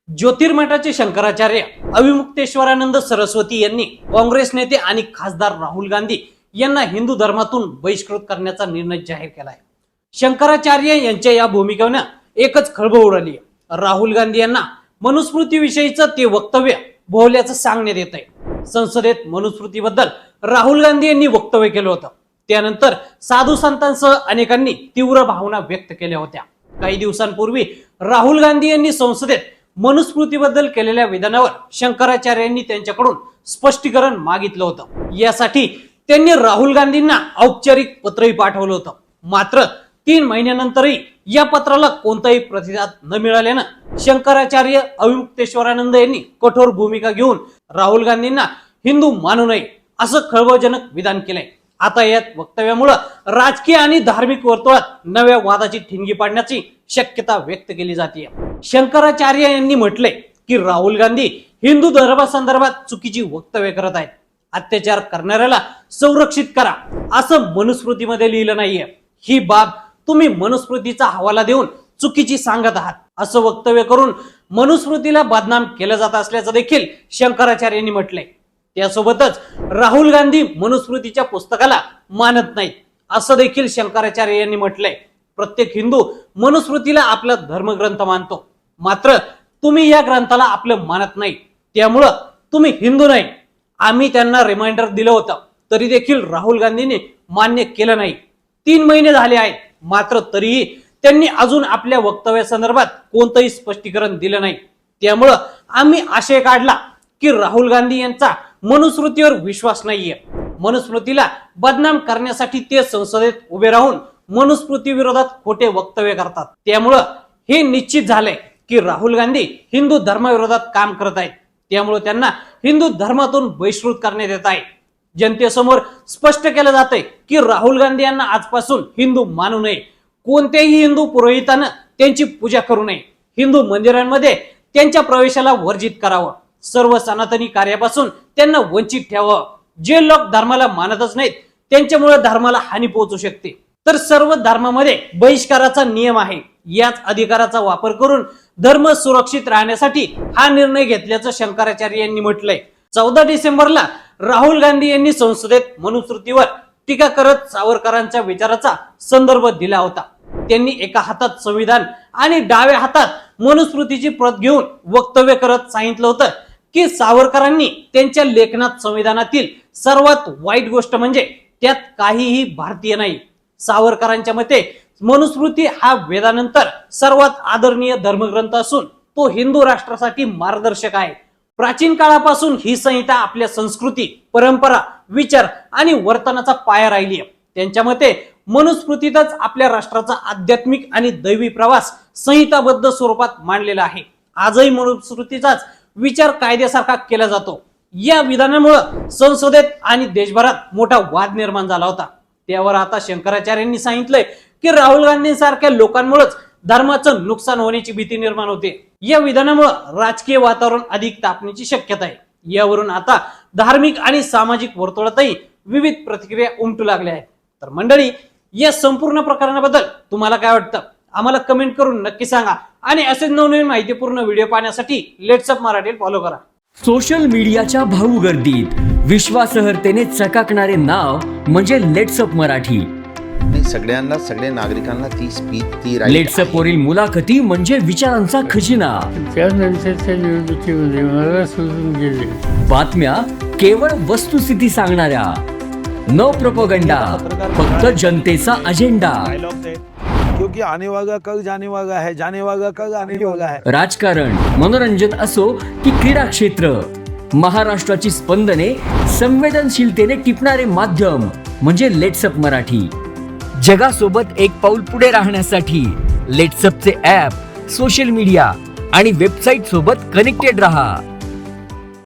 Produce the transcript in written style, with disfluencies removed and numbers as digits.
ज्योतिर्मठाचे शंकराचार्य अविमुक्तेश्वरानंद सरस्वती यांनी काँग्रेस नेते आणि खासदार राहुल गांधी यांना हिंदू धर्मातून बहिष्कृत करण्याचा निर्णय जाहीर केला आहे। शंकराचार्य यांच्या या भूमिकेने एकच खळबळ उडाली आहे। राहुल गांधी यांना मनुस्मृतीविषयीचं ते वक्तव्य भोवल्याचं सांगण्यात येत आहे। संसदेत मनुस्मृतीबद्दल राहुल गांधी यांनी वक्तव्य केलं होतं। त्यानंतर साधू संतांसह अनेकांनी तीव्र भावना व्यक्त केल्या होत्या। काही दिवसांपूर्वी राहुल गांधी यांनी संसदेत मनुस्मृतीबद्दल केलेल्या विधानावर शंकराचार्यांनी त्यांच्याकडून स्पष्टीकरण मागितलं होतं। यासाठी त्यांनी राहुल गांधींना औपचारिक पत्रही पाठवलं होतं। मात्र 3 महिन्यानंतरही या पत्राला कोणताही प्रतिसाद न मिळाल्यानं शंकराचार्य अविमुक्तेश्वरानंद यांनी कठोर भूमिका घेऊन राहुल गांधींना हिंदू मानू नये असं खळबळजनक विधान केलंय। आता यात वक्तव्यामुळे राजकीय आणि धार्मिक वर्तुळात नव्या वादाची ठिणगी पाडण्याची शक्यता व्यक्त केली जाते। शंकराचार्य यांनी म्हटले की राहुल गांधी हिंदू धर्मासंदर्भात चुकीची वक्तव्य करत आहेत। अत्याचार करणाऱ्याला संरक्षित करा असं मनुस्मृतीमध्ये लिहिलं नाहीये। ही बाब तुम्ही मनुस्मृतीचा हवाला देऊन चुकीची सांगत आहात असं वक्तव्य करून मनुस्मृतीला बदनाम केलं जात असल्याचं देखील शंकराचार्यांनी म्हटलंय। त्यासोबतच राहुल गांधी मनुस्मृतीच्या पुस्तकाला मानत नाहीत असं देखील शंकराचार्य यांनी म्हटलंय। प्रत्येक हिंदू मनुस्मृतीला आपला धर्मग्रंथ मानतो, मात्र तुम्ही या ग्रंथाला आपलं मानत नाही, त्यामुळं तुम्ही हिंदू नाही। आम्ही त्यांना रिमाइंडर दिलं होतं तरी देखील राहुल गांधींनी मान्य केलं नाही। 3 महिने झाले आहेत, मात्र तरीही त्यांनी अजून आपल्या वक्तव्यासंदर्भात कोणतंही स्पष्टीकरण दिलं नाही। त्यामुळं आम्ही आशय काढला की राहुल गांधी यांचा मनुस्मृतीवर विश्वास नाहीये। मनुस्मृतीला बदनाम करण्यासाठी ते संसदेत उभे राहून मनुस्मृती विरोधात खोटे वक्तव्य करतात। त्यामुळं हे निश्चित झालंय की राहुल गांधी हिंदू धर्माविरोधात काम करत आहेत। त्यामुळे त्यांना हिंदू धर्मातून बहिष्कृत करण्यात येत आहे। जनतेसमोर स्पष्ट केलं जातंय की राहुल गांधी यांना आजपासून हिंदू मानू नये। कोणत्याही हिंदू पुरोहितानं त्यांची पूजा करू नये। हिंदू मंदिरांमध्ये त्यांच्या प्रवेशाला वर्जित करावं। सर्व सनातनी कार्यापासून त्यांना वंचित ठेवावं। जे लोक धर्माला मानतच नाहीत त्यांच्यामुळे धर्माला हानी पोहोचू शकते। तर सर्व धर्मामध्ये बहिष्काराचा नियम आहे। याच अधिकाराचा वापर करून धर्म सुरक्षित राहण्यासाठी हा निर्णय घेतल्याचं शंकराचार्य यांनी म्हटलंय। 14 डिसेंबरला राहुल गांधी यांनी संसदेत मनुस्मृतीवर टीका करत सावरकरांच्या विचाराचा संदर्भ दिला होता। त्यांनी एका हातात संविधान आणि डाव्या हातात मनुस्मृतीची प्रत घेऊन वक्तव्य करत सांगितलं होतं की सावरकरांनी त्यांच्या लेखनात संविधानातील सर्वात वाईट गोष्ट म्हणजे त्यात काहीही भारतीय नाही। सावरकरांच्या मते मनुस्मृती हा वेदानंतर सर्वात आदरणीय धर्मग्रंथ असून तो हिंदू राष्ट्रासाठी मार्गदर्शक आहे। प्राचीन काळापासून ही संहिता आपल्या संस्कृती, परंपरा, विचार आणि वर्तनाचा पाया राहिली आहे। त्यांच्या मते मनुस्मृतीतच आपल्या राष्ट्राचा आध्यात्मिक आणि दैवी प्रवास संहिताबद्ध स्वरूपात मांडलेला आहे। आजही मनुस्मृतीचाच विचार कायद्यासारखा केला जातो। या विधानामुळे संसदेत आणि देशभरात मोठा वाद निर्माण झाला होता। त्यावर आता शंकराचार्यांनी सांगितलंय की राहुल गांधींसारख्या लोकांमुळेच धर्माचं नुकसान होण्याची भीती निर्माण होते। या विधानामुळे राजकीय वातावरण अधिक तापण्याची शक्यता आहे। यावरून आता धार्मिक आणि सामाजिक वर्तुळातही विविध प्रतिक्रिया उमटू लागल्या आहेत। तर मंडळी, या संपूर्ण प्रकरणाबद्दल तुम्हाला काय वाटतं आम्हाला कमेंट करून नक्की सांगा आणि असेच नवनवीन माहितीपूर्ण व्हिडिओ पाहण्यासाठी लेट्स अप मराठी फॉलो करा। सोशल मीडियाच्या भाऊ गर्दीत विश्वासार्हतेने चकाकणारे नाव म्हणजे लेट्स अप मराठी। सगळ्यांना, सगळ्या नागरिकांना ती स्पीच, ती लेट्स अप वरील मुलाखती म्हणजे विचारांचा खजिना। त्यानंतरच्या निवडणुकीमध्ये मला सोडून गेले। बातम्या केवळ वस्तुस्थिती सांगणाऱ्या, न प्रोपगंडा, फक्त जनतेचा अजेंडा। क्योंकि आने वाला कल जाने वाला है, जाने वाला कल आने वाला है। राजकारण, मनोरंजन असो की क्रीडा क्षेत्र, महाराष्ट्राची स्पंदने संवेदनशीलतेने टिपणारे माध्यम म्हणजे लेट्स अप मराठी। जगासोबत एक पाऊल पुढे राहण्यासाठी लेट्स अपचे ॲप, सोशल मीडिया आणि वेबसाईट सोबत कनेक्टेड रहा।